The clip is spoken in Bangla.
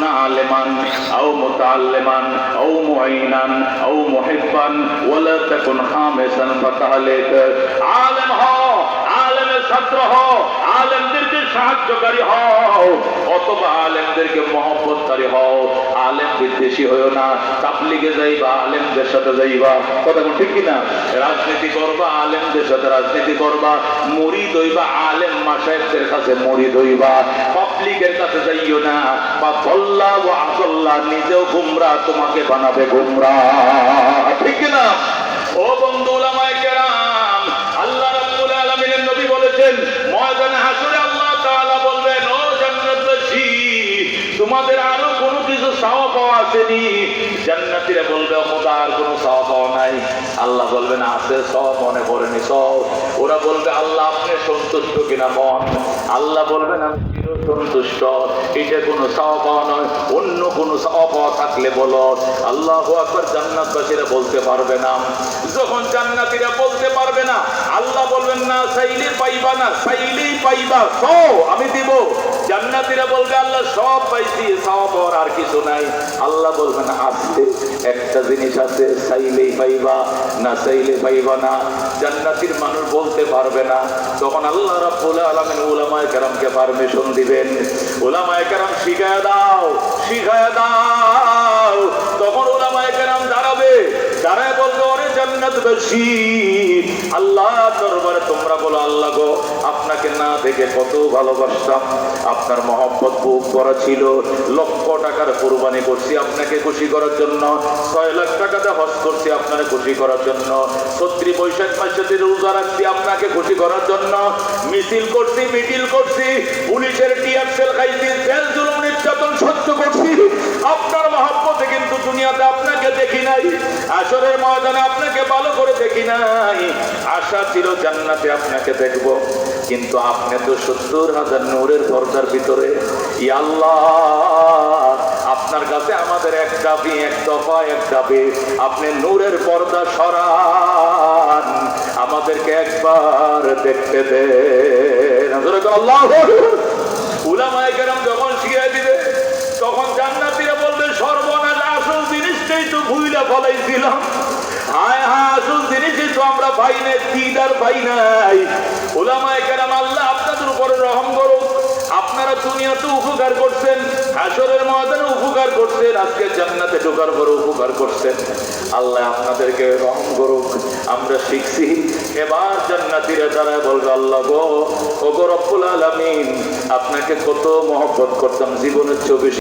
তাকুনা আলিমান আও মুতাআল্লিমান আও মুঈনান আও মুহিব্বান ওয়ালা তাকুন খামিসান ফাতাহলিক। আলেম হও, আলেমের ছাত্র হও, আলেমদেরকে সাহায্যকারী হও, অথবা আলেমদেরকে মহব্বতকারী হও। আলেম বিদ্বেষী হইও না। তাবলীগে যাইবা, আলেমদের সাথে যাইবা, কথা কোন ঠিক কিনা? রাজনীতি করবা, আলেমদের সাথে রাজনীতি করবা। মুরিদ হইবা, আলেম মাশায়েখদের কাছে মুরিদ হইবা। পাবলিকের কাছে যাইও না। বা বল্লা ওয়া আযাল্লা, নিজেও গুমরা, তোমাকে বানাবে গুমরা, ঠিক কিনা? ও বন্ধু উলামায়ে কেরাম, আল্লাহ রাব্বুল আলামিনের নবী বলেছেন, ময়দানে হাসরে আল্লাহ তাআলা বলবেন, ও জান্নাতবাসী, তোমাদের আরো কোনো কিছু চাওয়া পাওয়া আসেনি? জান্নাতীরা বলবে, খোদা আর কোনো চাওয়া পাওয়া নাই। আল্লাহ বলবেন, আছে, সব মনে করেনি সব। ওরা বলবে, আল্লাহ আপনি সন্তুষ্ট কিনা মন? আল্লাহ বলবেন, আমি সন্তুষ্ট। এটা কোনো চাওয়া পাওয়া নয়, অন্য কোনো চাওয়া পাওয়া থাকলে বলো। আল্লাহু আকবার। জান্নাতবাসীরা বলতে পারবে না। যখন জান্নাতীরা বলতে পারবে না, আল্লাহ বলবেন, না চাইলে পাইবা না, চাইলেই পাইবা, তো আমি দিব। জান্নাতীরা বলবে, আল্লাহ সব পাইছি, চাওয়া পাওয়ার আর কিছু নাই। আল্লাহ বলবেন, আছে, একটা জিনিস আছে, চাইলেই পাইবা, না চাইলে পাইবা না। জান্নাতীর মানুষ বলতে পারবে না। তখন আল্লাহ রাব্বুল আলামিন উলামায়ে কেরামকে পারমিশন দিবেন, উলামায়ে কেরাম শিখায়া দাও, শিখায়া দাও। তখন উলামায়ে কেরাম দাঁড়াবে, দাঁড়ায় বলবে, ওরে জান্নাতবাসী, আল্লাহ দরবারে তোমরা বলো, আল্লাহ গো, আপনাকে না দেখে কত ভালোবাসতাম, আপনার মহব্বত বুক করা ছিল, লক্ষ টাকার কুরবানি করছি আপনাকে খুশি করার জন্য, 6 লাখ টাকাতে হজ করছি আপনাকে খুশি করার জন্য, 36 বৈশাখ মাসে রোজা রাখছি আপনাকে খুশি করার জন্য, মিছিল করছি, মিটিল করছি, পুলিশের টিয়ার সেল খাইছি, জেল জুলুম নির্যাতন সহ্য করছি আপনার মহব্বতে, কিন্তু দুনিয়াতে আপনাকে দেখি নাই, আসরের ময়দানে আপনাকে ভালো করে দেখি নাই। আশা ছিল জান্নাতে আপনাকে দেখব, কিন্তু আপনি তো 70,000 নূরের পর্দার ভিতরে। ইয়া আল্লাহ, আপনার কাছে আমাদের এক দাবি, এক দফা, এক দাবি, আপনি নূরের পর্দা সরান, আমাদেরকে একবার দেখতে দেন। আল্লাহু আকবার। উলামায়ে কেরাম যখন শিখিয়ে দিবে, তখন জান্নাতীরা বলবে, সর্বনাশ, আসল জিনিসটাই তো ভুইলা ফলাইছিলাম। হায় হায়, আসল জিনিসই তো আমরা পাই নাই, দিদার পাই নাই। উলামায়ে কেরাম, আল্লাহ আপনাদের উপরে রহম করুক। আপনারা দুনিয়াতে উপকার করছেন, হাসরের ময়দানে উপকার করছেন, আজকে জান্নাতে ঢোকার পরে উপকার করছেন। আল্লাহ আপনাদেরকে রহম করুক। আমরা শিখছি, এবার জান্নাতীরা দাঁড়ায় বলবে, আল্লাহ গো, ও গো রব্বুল আলামিন, আপনাকে কত মহব্বত করতাম, জীবনের 24